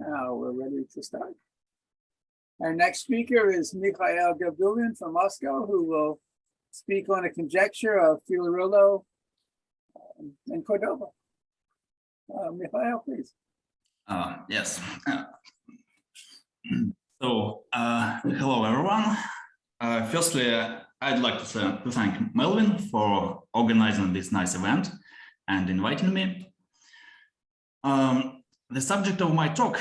Now we're ready to start. Our next speaker is Mikhail Gabdullin from Moscow, who will speak on a conjecture of Cilleruelo and Cordoba. Mikhail, please. Yes. Hello, everyone. Firstly, I'd like to thank Melvin for organizing this nice event and inviting me. The subject of my talk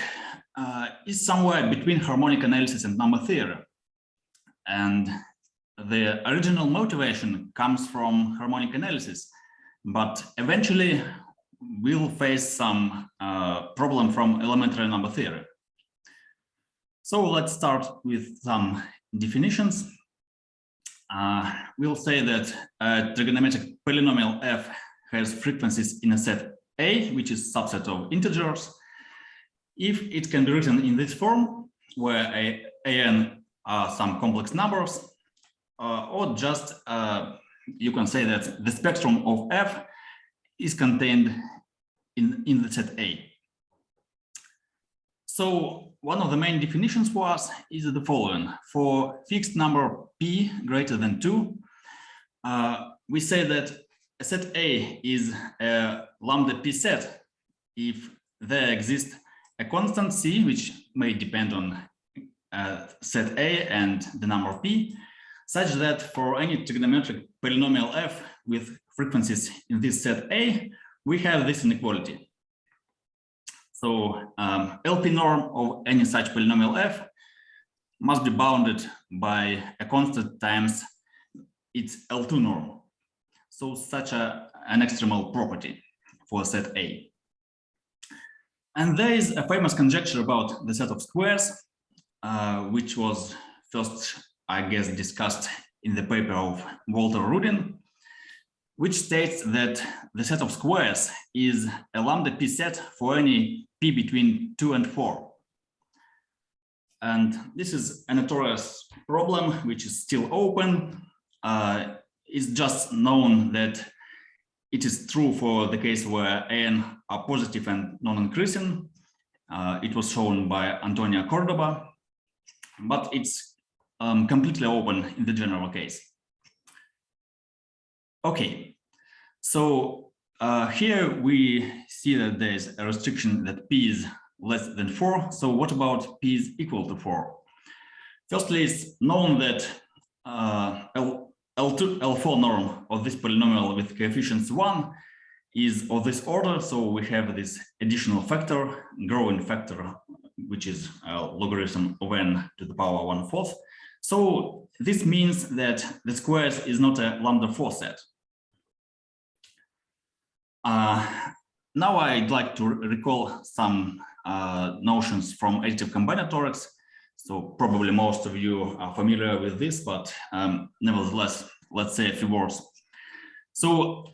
is somewhere between harmonic analysis and number theory. And the original motivation comes from harmonic analysis, but eventually we'll face some problem from elementary number theory. So let's start with some definitions. We'll say that a trigonometric polynomial f has frequencies in a set A, which is a subset of integers, if it can be written in this form, where an are some complex numbers, or just you can say that the spectrum of f is contained in the set A. So one of the main definitions for us is the following. For fixed number p greater than 2, we say that a set A is a lambda p set if there exists a constant c, which may depend on set A and the number p, such that for any trigonometric polynomial f with frequencies in this set A, we have this inequality. So LP norm of any such polynomial f must be bounded by a constant times its L2 norm. So such an extremal property for set A. And there is a famous conjecture about the set of squares, which was first, I guess, discussed in the paper of Walter Rudin, which states that the set of squares is a lambda p set for any p between 2 and 4. And this is a notorious problem, which is still open. It's just known that it is true for the case where n are positive and non-increasing. It was shown by Antonio Cordoba, but it's completely open in the general case. Okay, so here we see that there is a restriction that p is less than 4. So what about p is equal to 4? Firstly, it's known that L4 norm of this polynomial with coefficients 1 is of this order. So we have this additional factor, growing factor, which is a logarithm of n to the power 1/4. So this means that the squares is not a lambda 4 set. Now I'd like to recall some notions from additive combinatorics. So probably most of you are familiar with this, but nevertheless, let's say a few words. So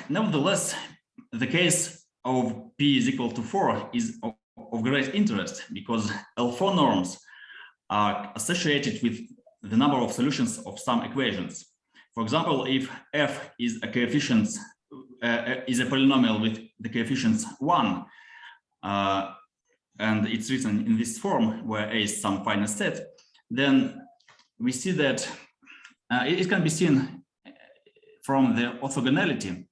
nevertheless, the case of p is equal to 4 is of great interest because L4 norms are associated with the number of solutions of some equations. For example, if f is a coefficient, is a polynomial with the coefficients 1, and it's written in this form where A is some finite set, then we see that it can be seen from the orthogonality.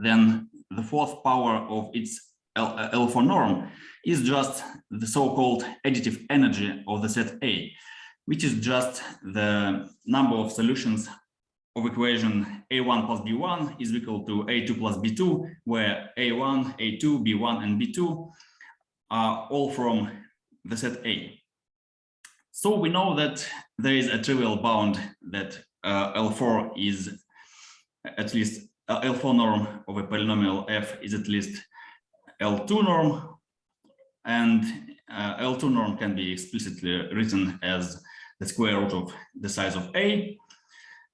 Then the fourth power of its L4 norm is just the so-called additive energy of the set A, which is just the number of solutions of equation A1 plus B1 is equal to A2 plus B2, where A1, A2, B1, and B2 are all from the set A. So we know that there is a trivial bound that L4 is at least L4 norm of a polynomial f is at least L2 norm, and L2 norm can be explicitly written as the square root of the size of A.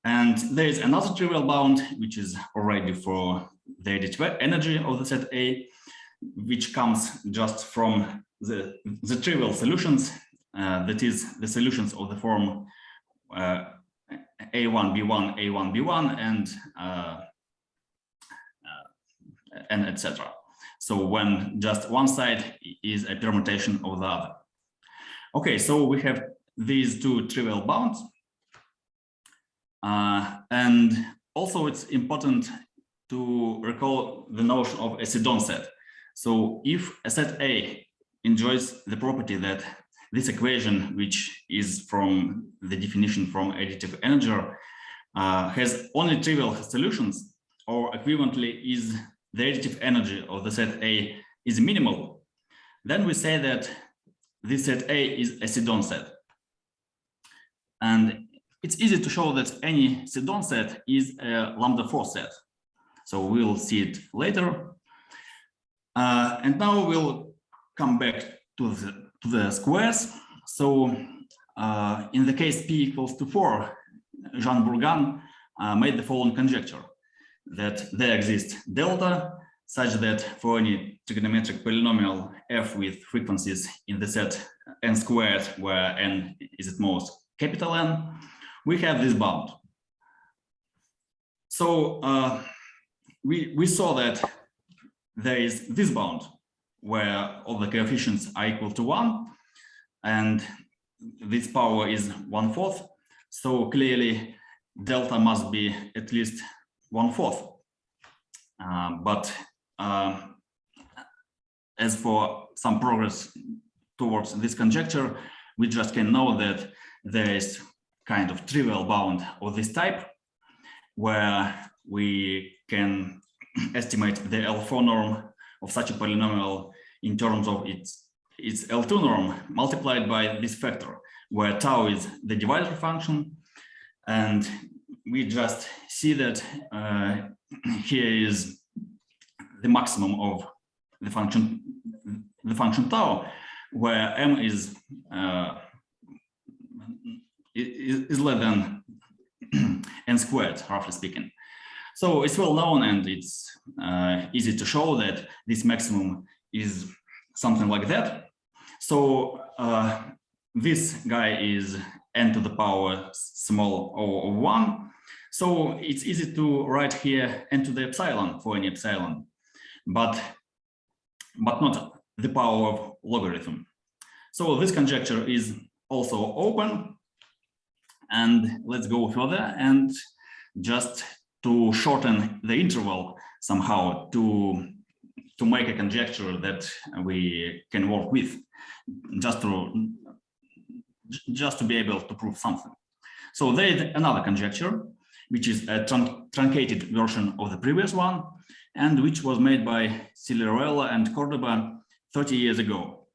And there is another trivial bound, which is already for the additive energy of the set A, which comes just from the trivial solutions, that is the solutions of the form A1, B1, A1, B1, and etc. So when just one side is a permutation of the other. Okay, so we have these two trivial bounds. And also it's important to recall the notion of a Sidon set. So if a set A enjoys the property that this equation, which is from the definition from additive integer, has only trivial solutions, or equivalently is the additive energy of the set A is minimal, then we say that this set A is a Sidon set. And it's easy to show that any Sidon set is a lambda 4 set. So we'll see it later. And now we'll come back to the squares. So in the case P equals to 4, Jean Bourgain made the following conjecture, that there exists delta such that for any trigonometric polynomial f with frequencies in the set n squared, where n is at most capital N, we have this bound. So we saw that there is this bound where all the coefficients are equal to 1, and this power is 1/4. So clearly delta must be at least 1/4. But as for some progress towards this conjecture, we just can know that there is kind of trivial bound of this type, where we can estimate the L4 norm of such a polynomial in terms of its L2 norm multiplied by this factor, where tau is the divisor function. And we just see that here is the maximum of the function tau, where m is less than n squared, roughly speaking. So it's well known, and it's easy to show that this maximum is something like that. So this guy is n to the power small o of 1. So it's easy to write here n to the epsilon for any epsilon, but not the power of logarithm. So this conjecture is also open. And let's go further, and just to shorten the interval somehow to make a conjecture that we can work with, just to be able to prove something. So there is another conjecture, which is a truncated version of the previous one, and which was made by Cilleruelo and Cordoba 30 years ago.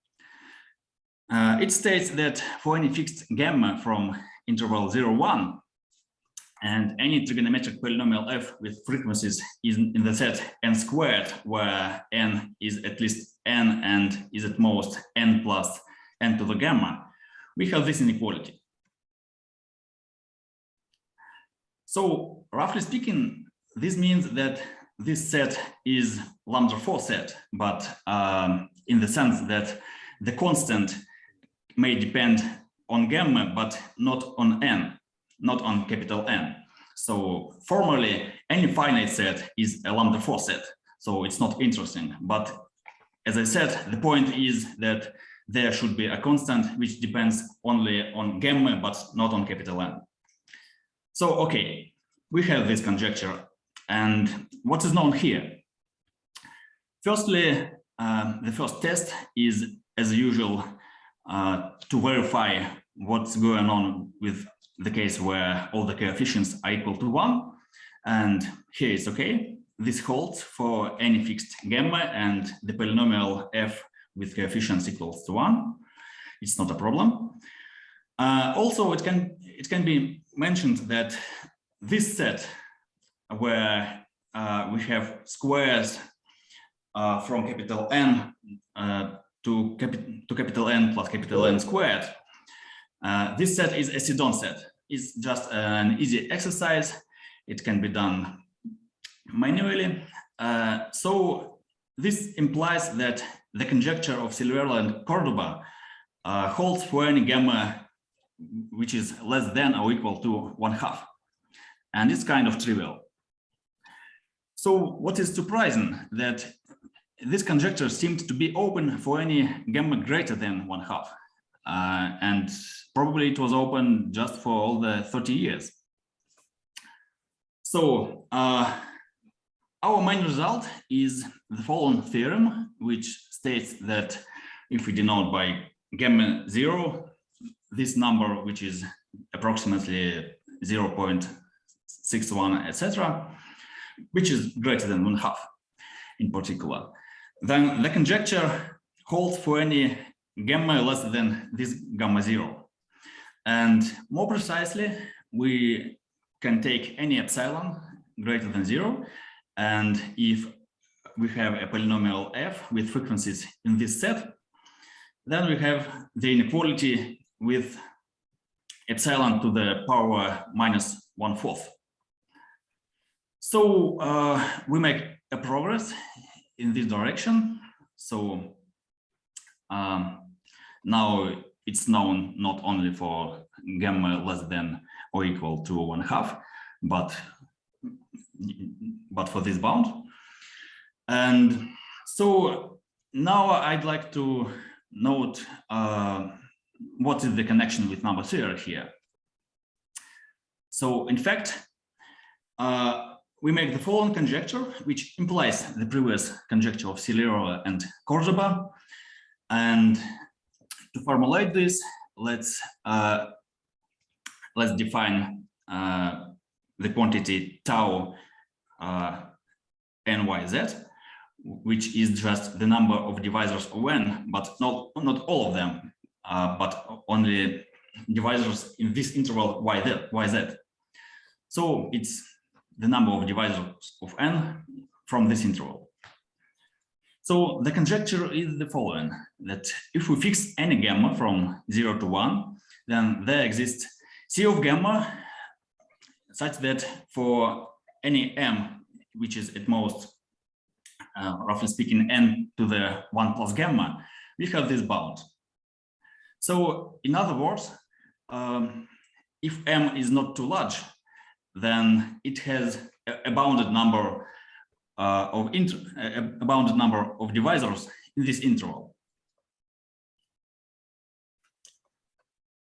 It states that for any fixed gamma from interval 0, 1, and any trigonometric polynomial f with frequencies in the set n squared, where n is at least n and is at most n plus n to the gamma, we have this inequality. So roughly speaking, this means that this set is lambda 4 set, but in the sense that the constant may depend on gamma, but not on n, not on capital N. So formally, any finite set is a lambda 4 set. So it's not interesting. But as I said, the point is that there should be a constant which depends only on gamma, but not on capital N. So, okay, we have this conjecture. And what is known here? Firstly, the first test is, as usual, to verify what's going on with the case where all the coefficients are equal to 1. And here it's okay. This holds for any fixed gamma and the polynomial f with coefficients equals to 1. It's not a problem. Also, it can be mentioned that this set where we have squares from capital N to capital N plus capital N squared, this set is a Sidon set. It's just an easy exercise. It can be done manually. So this implies that the conjecture of Cilleruelo and Cordoba holds for any gamma which is less than or equal to 1/2. And it's kind of trivial. So what is surprising that this conjecture seemed to be open for any gamma greater than 1/2. And probably it was open just for all the 30 years. So our main result is the following theorem, which states that if we denote by gamma 0, this number, which is approximately 0.61, etc., which is greater than 1/2 in particular, then the conjecture holds for any gamma less than this gamma 0. And more precisely, we can take any epsilon greater than 0. And if we have a polynomial f with frequencies in this set, then we have the inequality with epsilon to the power minus 1/4. So we make a progress in this direction. So now it's known not only for gamma less than or equal to 1/2, but for this bound. And so now I'd like to note what is the connection with number theory here. So in fact, we make the following conjecture, which implies the previous conjecture of Cilleruelo and Cordoba. And to formulate this, let's define the quantity tau nyz, which is just the number of divisors of n, but not all of them, but only divisors in this interval yz. So it's the number of divisors of n from this interval. So the conjecture is the following, that if we fix any gamma from 0 to 1, then there exists C of gamma such that for any m, which is at most, roughly speaking, n to the 1 plus gamma, we have this bound. So in other words, if m is not too large, then it has a bounded number of divisors in this interval.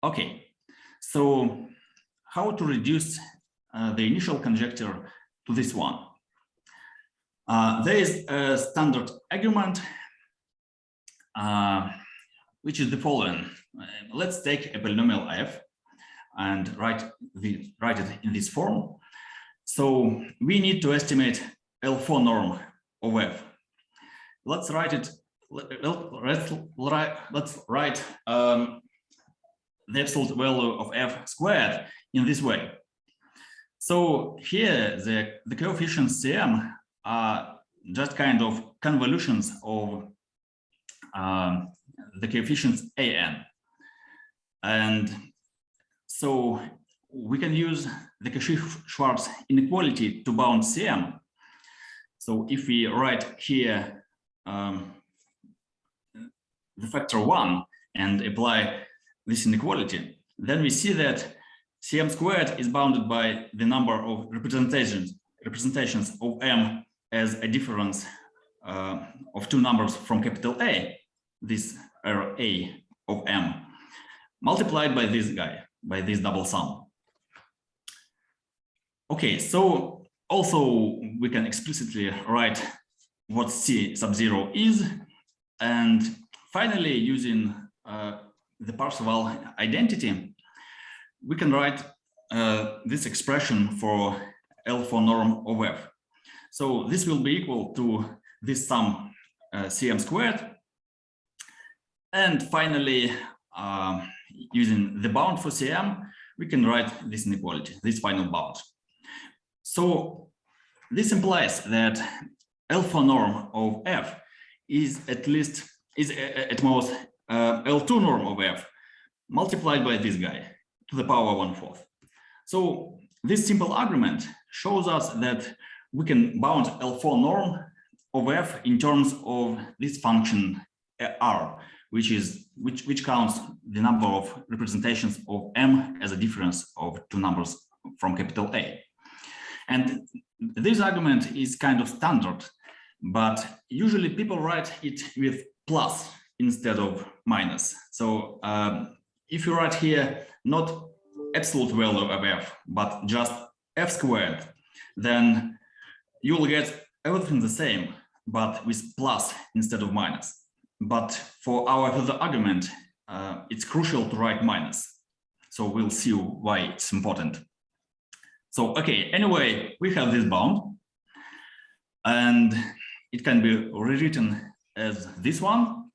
Okay, so how to reduce the initial conjecture to this one? There is a standard argument, which is the following. Let's take a polynomial f and write it in this form. So we need to estimate L4 norm of f. Let's write it. Let's write the absolute value of f squared in this way. So here the coefficients Cm are just kind of convolutions of the coefficients an, and so we can use the Cauchy-Schwarz inequality to bound Cm. So if we write here the factor 1 and apply this inequality, then we see that Cm squared is bounded by the number of representations of m as a difference of two numbers from capital A, this A of m, multiplied by this guy, by this double sum. Okay, so also we can explicitly write what C sub 0 is, and finally, using the Parseval identity, we can write this expression for L4 norm of f. So this will be equal to this sum Cm squared. And finally, using the bound for Cm, we can write this inequality, this final bound. So this implies that L4 norm of f is at most L2 norm of f multiplied by this guy to the power 1/4. So this simple argument shows us that we can bound L4 norm of f in terms of this function r, which counts the number of representations of m as a difference of two numbers from capital A. And this argument is kind of standard but usually people write it with plus instead of minus. So if you write here not absolute value of f, but just f squared, then you will get everything the same, but with plus instead of minus. But for our further argument, it's crucial to write minus. So we'll see why it's important. So, okay, anyway, we have this bound, and it can be rewritten as this one.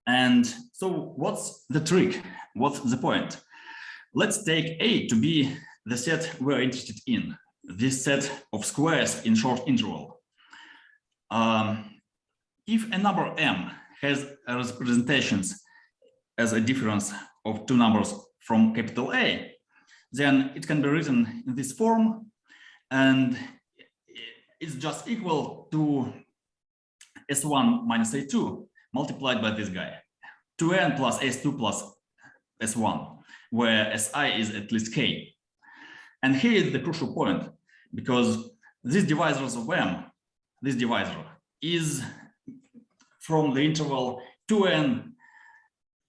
And so what's the trick? What's the point? Let's take A to be the set we're interested in, this set of squares in short interval. If a number m has representations as a difference of two numbers from capital A, then it can be written in this form, and it's just equal to S1 minus A2 multiplied by this guy, 2n plus S2 plus S1, where Si is at least k. And here is the crucial point, because these divisors of m, this divisor is from the interval 2n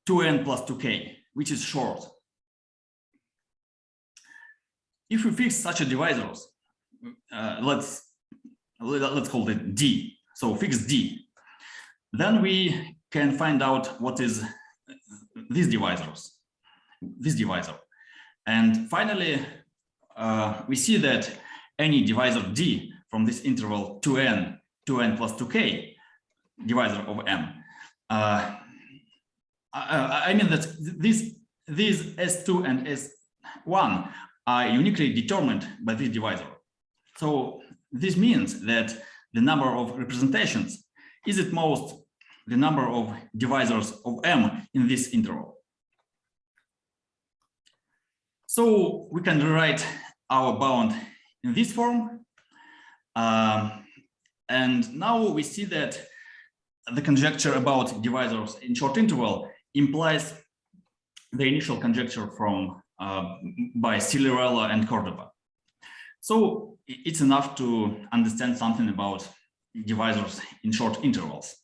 plus 2k, which is short. If we fix such a divisors, let's call it D. So fix D. Then we can find out what is this divisor. And finally, we see that any divisor D from this interval 2n plus 2k, divisor of m, I mean that these S2 and S1 are uniquely determined by this divisor. So this means that the number of representations is at most the number of divisors of m in this interval. So we can rewrite our bound in this form. And now we see that the conjecture about divisors in short interval implies the initial conjecture from by Cilleruelo and Cordoba. So it's enough to understand something about divisors in short intervals.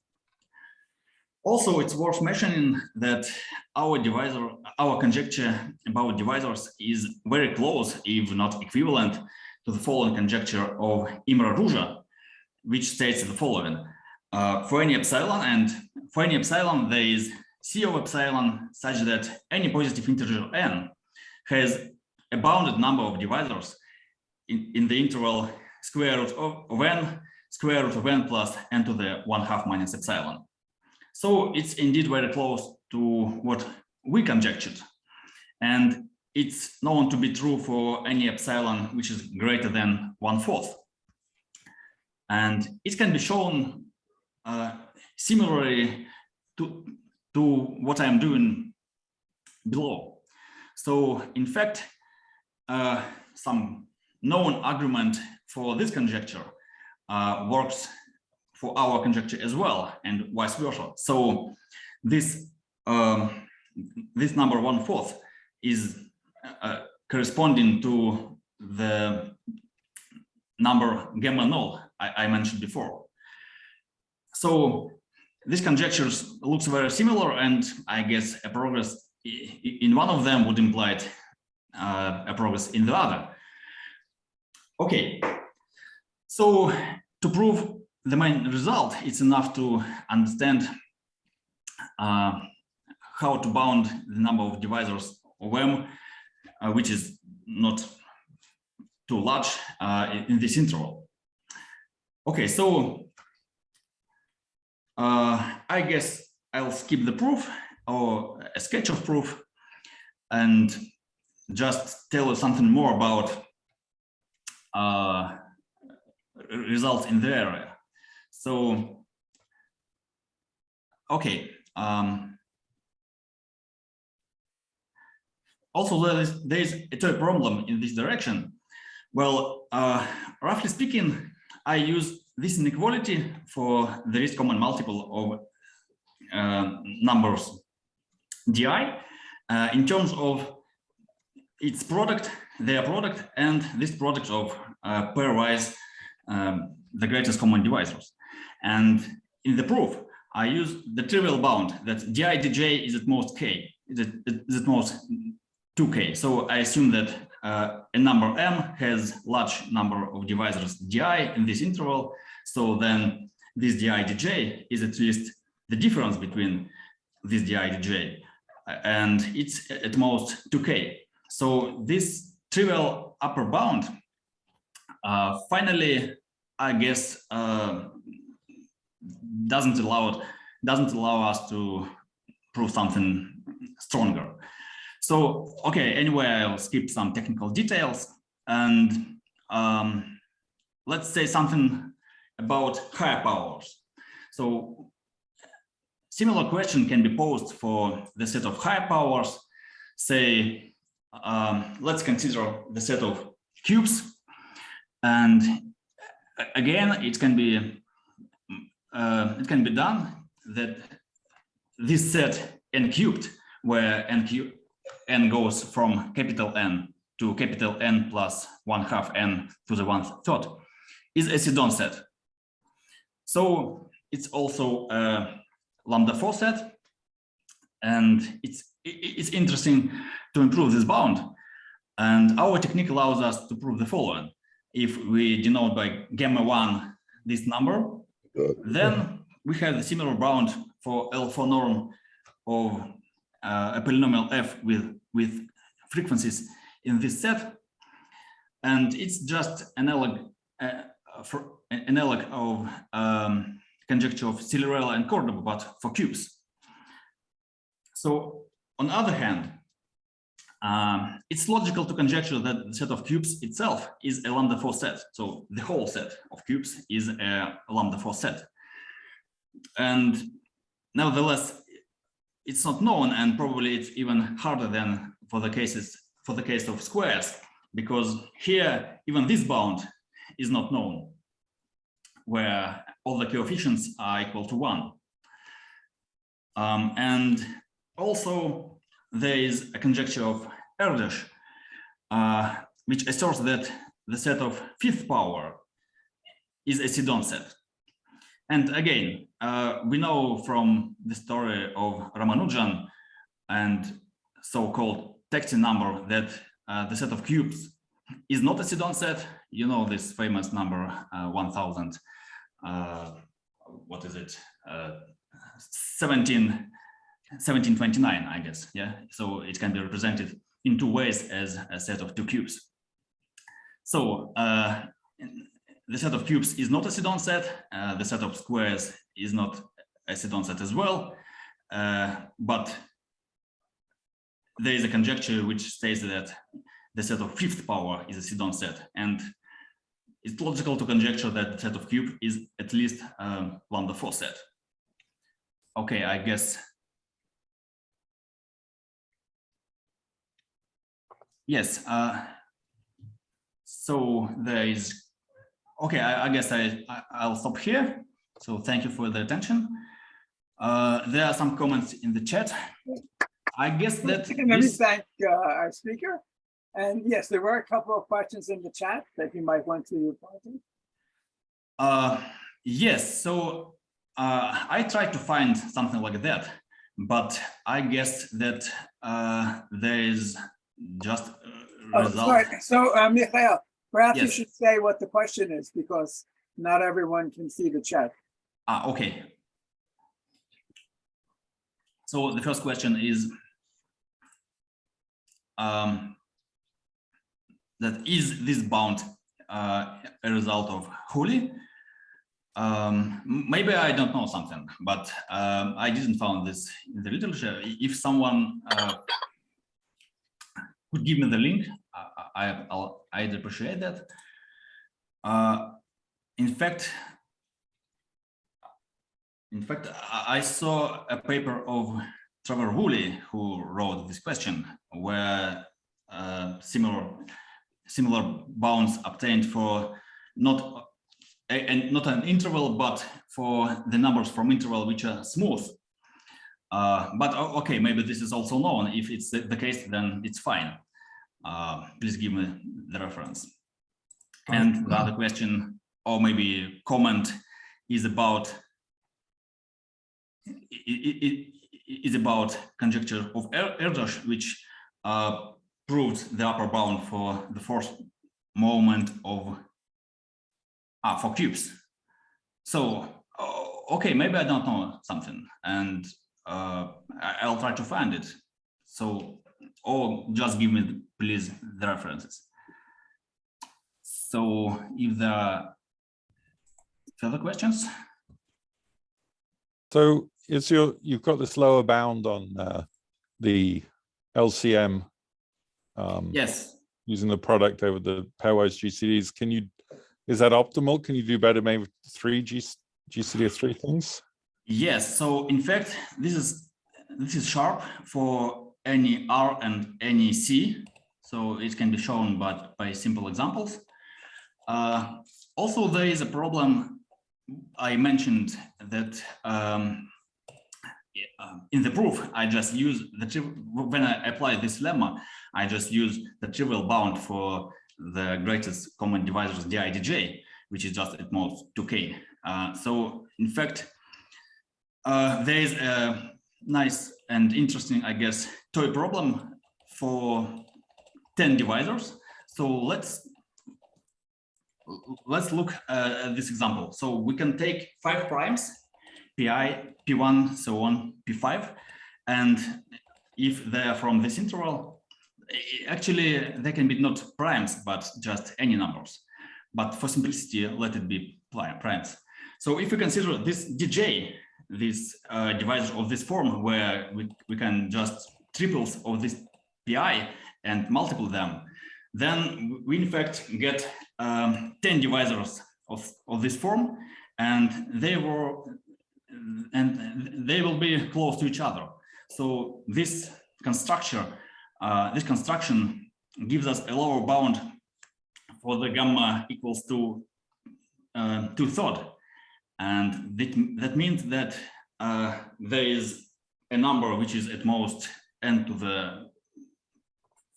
Also, it's worth mentioning that our conjecture about divisors is very close, if not equivalent, to the following conjecture of Imre Ruzsa, which states the following: for any epsilon, there is C of epsilon such that any positive integer n has a bounded number of divisors in the interval square root of n, square root of n plus n to the 1/2 minus epsilon. So it's indeed very close to what we conjectured. And it's known to be true for any epsilon which is greater than 1/4. And it can be shown similarly to what I'm doing below. So in fact, some known argument for this conjecture works for our conjecture as well, and vice versa. So this this number 1/4 is corresponding to the number gamma null I mentioned before. So this conjecture looks very similar, and I guess a progress in one of them would imply a progress in the other. Okay, so to prove the main result, it's enough to understand how to bound the number of divisors of m, which is not too large in this interval. Okay, so I guess I'll skip the proof or a sketch of proof and just tell you something more about results in the area. So, okay. Also, there is a toy problem in this direction. Well, roughly speaking, I use this inequality for the least common multiple of numbers di in terms of its product, their product, and this product of pairwise the greatest common divisors. And in the proof, I use the trivial bound that di dj is at most k, is at most 2k. So I assume that a number m has large number of divisors di in this interval. So then this di dj is at least the difference between this di dj, and it's at most 2k. So this trivial upper bound finally, I guess, doesn't allow us to prove something stronger. So, okay, anyway, I'll skip some technical details, and let's say something about higher powers. So similar question can be posed for the set of higher powers. Say, let's consider the set of cubes, and again, it can be done that this set n cubed, where n goes from capital N to capital N plus 1/2 n to the 1/3, is a Sidon set. So it's also a lambda 4 set, and it's interesting to improve this bound. And our technique allows us to prove the following: if we denote by gamma 1 this number, then we have a similar bound for L4 norm of a polynomial f with frequencies in this set, and it's just analog of conjecture of Cilleruelo and Cordoba, but for cubes. So on the other hand, it's logical to conjecture that the set of cubes itself is a lambda 4 set. So the whole set of cubes is a lambda 4 set. And nevertheless, it's not known, and probably it's even harder than for the case of squares, because here even this bound is not known, where all the coefficients are equal to 1. And also there is a conjecture of Erdős, which asserts that the set of fifth power is a Sidon set. And again, we know from the story of Ramanujan and so-called taxi number that the set of cubes is not a Sidon set. You know this famous number 1000, what is it, 1729, I guess. Yeah, so it can be represented in two ways as a set of two cubes. So the set of cubes is not a Sidon set. The set of squares is not a Sidon set as well. But there is a conjecture which states that the set of fifth power is a Sidon set, and it's logical to conjecture that the set of cube is at least lambda 4 set. Okay, I guess. Yes. So there is. Okay, I guess I'll stop here. So thank you for the attention. There are some comments in the chat. I guess that. Let me thank our speaker. And yes, there were a couple of questions in the chat that you might want to reply to. Yes, so I tried to find something like that, but I guess that there is just a result. Sorry. So Mikhail, perhaps Yes. you should say what the question is, because not everyone can see the chat. Okay. So the first question is, that is this bound a result of Huli? Maybe I don't know something, but I didn't find this in the literature. If someone could give me the link, I'd appreciate that. In fact, I saw a paper of Trevor Woolley who wrote this question, where similar bounds obtained for not an interval, but for the numbers from interval which are smooth. But okay, maybe this is also known. If it's the case, then it's fine. Please give me the reference. And the other question, or maybe comment is about is about conjecture of Erdős, which proved the upper bound for the fourth moment of for cubes. So okay, maybe I don't know something, and I'll try to find it. So, or just give me please the references. So if there are further questions. So is you've got this lower bound on the LCM Yes. using the product over the pairwise GCDs. Is that optimal? Can you do better maybe with 3 GCD of 3 things? Yes. So in fact, this is sharp for any R and any C. So it can be shown but by simple examples. Also, there is a problem. I mentioned that in the proof, I just use when I apply this lemma, I just use the trivial bound for the greatest common divisors dij, which is just at most 2k. So in fact, there is a nice and interesting, I guess, toy problem for 10 divisors. So let's look at this example. So we can take 5 primes, pi, p1, so on, p5, and if they are from this interval, actually they can be not primes but just any numbers. But for simplicity, let it be primes. So if we consider this dj, this divisor of this form, where we can just triples of this pi and multiple them, then we in fact get 10 divisors of this form, and they will be close to each other. So this construction gives us a lower bound for the gamma equals to 2/3, and that means that there is a number which is at most n to the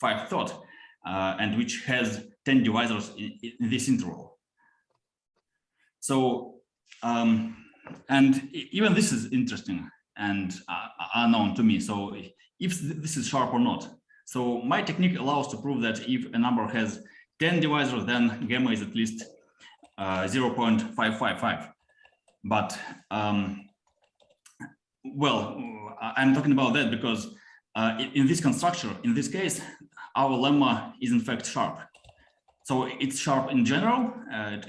5/3, and which has 10 divisors in this interval. So and even this is interesting and unknown to me. So if this is sharp or not. So my technique allows to prove that if a number has 10 divisors, then gamma is at least 0.555. But well, I'm talking about that because in this construction, in this case, our lemma is in fact sharp. So it's sharp in general.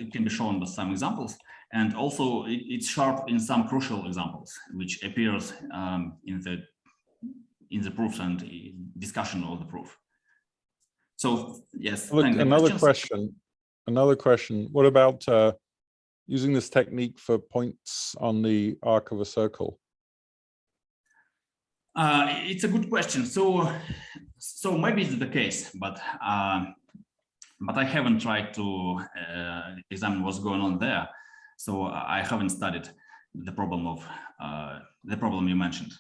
It can be shown by some examples, and also it's sharp in some crucial examples, which appears in the proofs and discussion of the proof. So yes. Another question. What about using this technique for points on the arc of a circle? It's a good question. So maybe it's the case, but I haven't tried to examine what's going on there. So I haven't studied the problem you mentioned.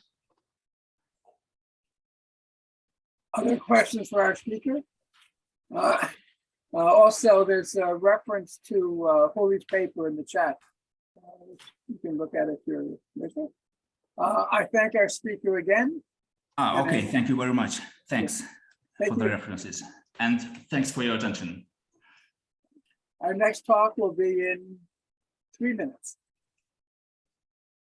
Other questions for our speaker? Also, there's a reference to Holy's paper in the chat. You can look at it if you're listening. I thank our speaker again. Okay, thank you very much. Thanks for the you. references, and thanks for your attention. Our next talk will be in 3 minutes.